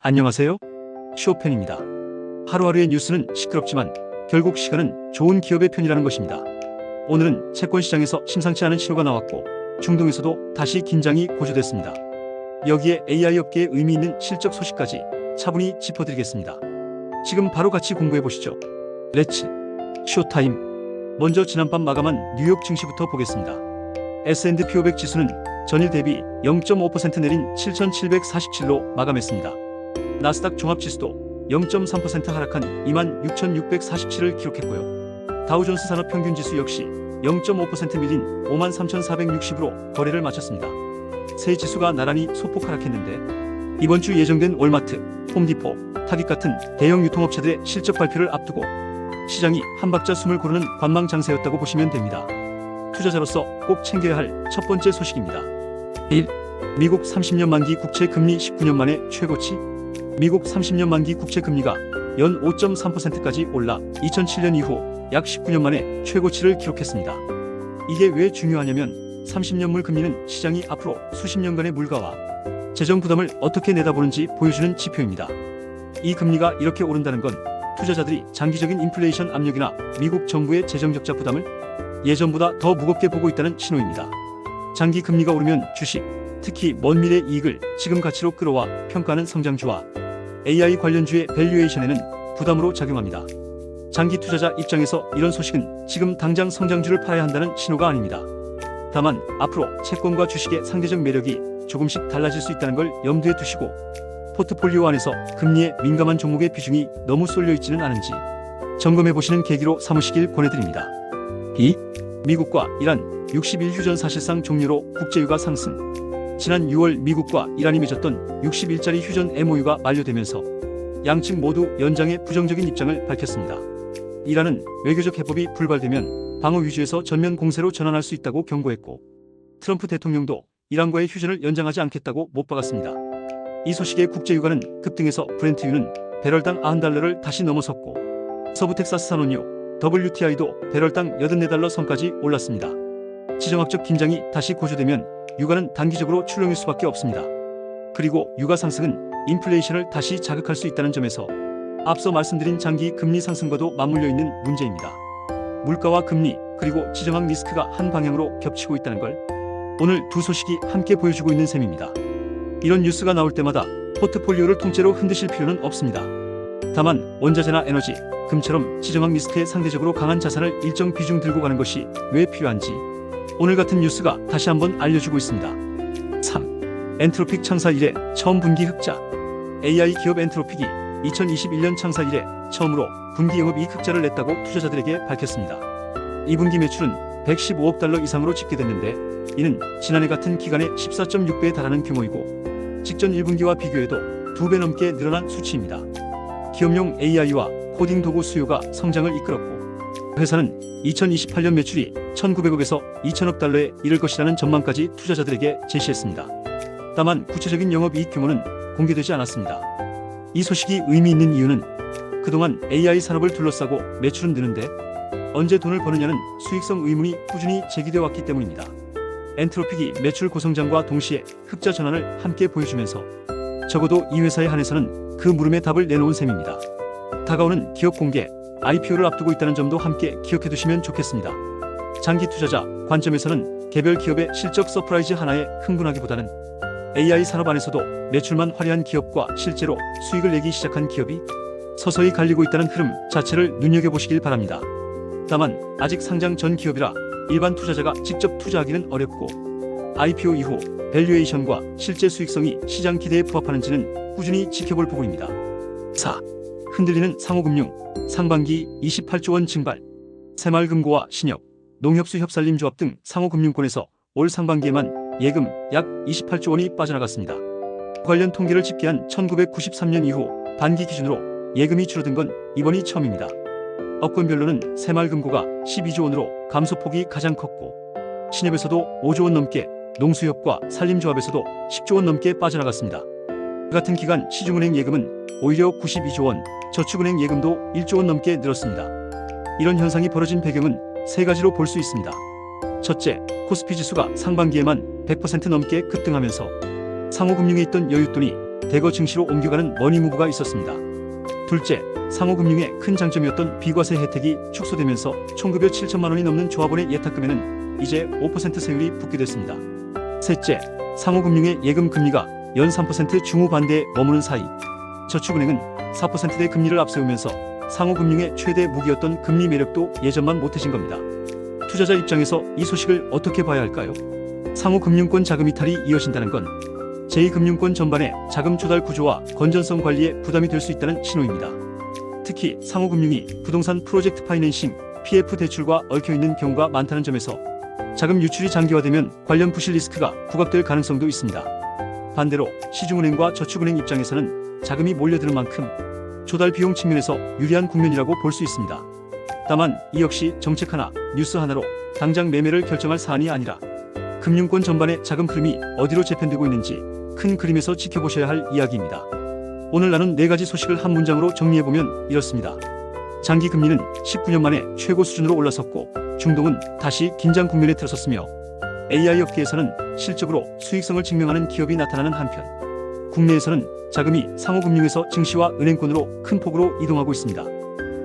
안녕하세요. 쇼펜입니다. 하루하루의 뉴스는 시끄럽지만 결국 시간은 좋은 기업의 편이라는 것입니다. 오늘은 채권 시장에서 심상치 않은 신호가 나왔고 중동에서도 다시 긴장이 고조됐습니다. 여기에 AI 업계에 의미 있는 실적 소식까지 차분히 짚어드리겠습니다. 지금 바로 같이 공부해 보시죠. 렛츠 쇼타임. 먼저 지난밤 마감한 뉴욕 증시부터 보겠습니다. S&P 500 지수는 전일 대비 0.5% 내린 7,747로 마감했습니다. 나스닥 종합지수도 0.3% 하락한 26,647을 기록했고요. 다우존스 산업평균지수 역시 0.5% 밀린 53,460으로 거래를 마쳤습니다. 세 지수가 나란히 소폭 하락했는데 이번 주 예정된 월마트, 홈디포, 타깃 같은 대형 유통업체들의 실적 발표를 앞두고 시장이 한 박자 숨을 고르는 관망 장세였다고 보시면 됩니다. 투자자로서 꼭 챙겨야 할 첫 번째 소식입니다. 1. 미국 30년 만기 국채 금리 19년 만에 최고치. 미국 30년 만기 국채 금리가 연 5.3%까지 올라 2007년 이후 약 19년 만에 최고치를 기록했습니다. 이게 왜 중요하냐면 30년물 금리는 시장이 앞으로 수십 년간의 물가와 재정 부담을 어떻게 내다보는지 보여주는 지표입니다. 이 금리가 이렇게 오른다는 건 투자자들이 장기적인 인플레이션 압력이나 미국 정부의 재정 적자 부담을 예전보다 더 무겁게 보고 있다는 신호입니다. 장기 금리가 오르면 주식, 특히 먼 미래 이익을 지금 가치로 끌어와 평가하는 성장주와 AI 관련주의 밸류에이션에는 부담으로 작용합니다. 장기 투자자 입장에서 이런 소식은 지금 당장 성장주를 팔아야 한다는 신호가 아닙니다. 다만 앞으로 채권과 주식의 상대적 매력이 조금씩 달라질 수 있다는 걸 염두에 두시고 포트폴리오 안에서 금리에 민감한 종목의 비중이 너무 쏠려 있지는 않은지 점검해 보시는 계기로 삼으시길 권해드립니다. 2. 미국과 이란 60일 휴전 사실상 종료로 국제유가 상승. 지난 6월 미국과 이란이 맺었던 60일짜리 휴전 MOU가 만료되면서 양측 모두 연장에 부정적인 입장을 밝혔습니다. 이란은 외교적 해법이 불발되면 방어 위주에서 전면 공세로 전환할 수 있다고 경고했고 트럼프 대통령도 이란과의 휴전을 연장하지 않겠다고 못 박았습니다. 이 소식에 국제유가는 급등해서 브렌트유는 배럴당 90달러를 다시 넘어섰고 서부 텍사스 산원유 WTI도 배럴당 84달러 선까지 올랐습니다. 지정학적 긴장이 다시 고조되면 유가는 단기적으로 출렁일 수밖에 없습니다. 그리고 유가 상승은 인플레이션을 다시 자극할 수 있다는 점에서 앞서 말씀드린 장기 금리 상승과도 맞물려 있는 문제입니다. 물가와 금리 그리고 지정학 리스크가 한 방향으로 겹치고 있다는 걸 오늘 두 소식이 함께 보여주고 있는 셈입니다. 이런 뉴스가 나올 때마다 포트폴리오를 통째로 흔드실 필요는 없습니다. 다만 원자재나 에너지, 금처럼 지정학 리스크에 상대적으로 강한 자산을 일정 비중 들고 가는 것이 왜 필요한지 오늘 같은 뉴스가 다시 한번 알려주고 있습니다. 3. 엔트로픽 창사 이래 처음 분기 흑자. AI 기업 엔트로픽이 2021년 창사 이래 처음으로 분기 영업이익 흑자를 냈다고 투자자들에게 밝혔습니다. 2분기 매출은 115억 달러 이상으로 집계됐는데 이는 지난해 같은 기간의 14.6배에 달하는 규모이고 직전 1분기와 비교해도 2배 넘게 늘어난 수치입니다. 기업용 AI와 코딩 도구 수요가 성장을 이끌었고 회사는 2028년 매출이 1,900억에서 2,000억 달러에 이를 것이라는 전망까지 투자자들에게 제시했습니다. 다만 구체적인 영업이익 규모는 공개되지 않았습니다. 이 소식이 의미 있는 이유는 그동안 AI 산업을 둘러싸고 매출은 느는데 언제 돈을 버느냐는 수익성 의문이 꾸준히 제기되어 왔기 때문입니다. 엔트로픽이 매출 고성장과 동시에 흑자 전환을 함께 보여주면서 적어도 이 회사에 한해서는 그 물음에 답을 내놓은 셈입니다. 다가오는 기업 공개, IPO를 앞두고 있다는 점도 함께 기억해 두시면 좋겠습니다. 장기 투자자 관점에서는 개별 기업의 실적 서프라이즈 하나에 흥분하기보다는 AI 산업 안에서도 매출만 화려한 기업과 실제로 수익을 내기 시작한 기업이 서서히 갈리고 있다는 흐름 자체를 눈여겨보시길 바랍니다. 다만 아직 상장 전 기업이라 일반 투자자가 직접 투자하기는 어렵고 IPO 이후 밸류에이션과 실제 수익성이 시장 기대에 부합하는지는 꾸준히 지켜볼 부분입니다. 4. 흔들리는 상호금융, 상반기 28조 원 증발. 새마을금고와 신협, 농협수협살림조합 등 상호금융권에서 올 상반기에만 예금 약 28조 원이 빠져나갔습니다. 관련 통계를 집계한 1993년 이후 반기 기준으로 예금이 줄어든 건 이번이 처음입니다. 업권별로는 새마을금고가 12조 원으로 감소폭이 가장 컸고 신협에서도 5조 원 넘게, 농수협과 산림조합에서도 10조 원 넘게 빠져나갔습니다. 같은 기간 시중은행 예금은 오히려 92조 원, 저축은행 예금도 1조 원 넘게 늘었습니다. 이런 현상이 벌어진 배경은 세 가지로 볼 수 있습니다. 첫째, 코스피 지수가 상반기에만 100% 넘게 급등하면서 상호금융에 있던 여윳돈이 대거 증시로 옮겨가는 머니무브가 있었습니다. 둘째, 상호금융의 큰 장점이었던 비과세 혜택이 축소되면서 총급여 7천만 원이 넘는 조합원의 예탁금에는 이제 5% 세율이 붙게 됐습니다. 셋째, 상호금융의 예금 금리가 연 3% 중후반대에 머무는 사이 저축은행은 4%대 금리를 앞세우면서 상호금융의 최대 무기였던 금리 매력도 예전만 못해진 겁니다. 투자자 입장에서 이 소식을 어떻게 봐야 할까요? 상호금융권 자금 이탈이 이어진다는 건 제2금융권 전반의 자금 조달 구조와 건전성 관리에 부담이 될 수 있다는 신호입니다. 특히 상호금융이 부동산 프로젝트 파이낸싱, PF 대출과 얽혀있는 경우가 많다는 점에서 자금 유출이 장기화되면 관련 부실 리스크가 부각될 가능성도 있습니다. 반대로 시중은행과 저축은행 입장에서는 자금이 몰려드는 만큼 조달 비용 측면에서 유리한 국면이라고 볼 수 있습니다. 다만 이 역시 정책 하나, 뉴스 하나로 당장 매매를 결정할 사안이 아니라 금융권 전반의 자금 흐름이 어디로 재편되고 있는지 큰 그림에서 지켜보셔야 할 이야기입니다. 오늘 나눈 4가지 소식을 한 문장으로 정리해보면 이렇습니다. 장기 금리는 19년 만에 최고 수준으로 올라섰고 중동은 다시 긴장 국면에 들어섰으며 AI 업계에서는 실적으로 수익성을 증명하는 기업이 나타나는 한편 국내에서는 자금이 상호금융에서 증시와 은행권으로 큰 폭으로 이동하고 있습니다.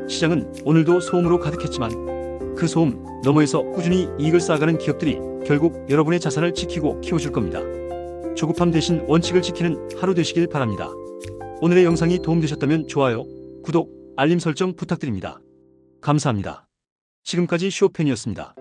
시장은 오늘도 소음으로 가득했지만 그 소음 너머에서 꾸준히 이익을 쌓아가는 기업들이 결국 여러분의 자산을 지키고 키워줄 겁니다. 조급함 대신 원칙을 지키는 하루 되시길 바랍니다. 오늘의 영상이 도움되셨다면 좋아요, 구독, 알림 설정 부탁드립니다. 감사합니다. 지금까지 슈어펜이었습니다.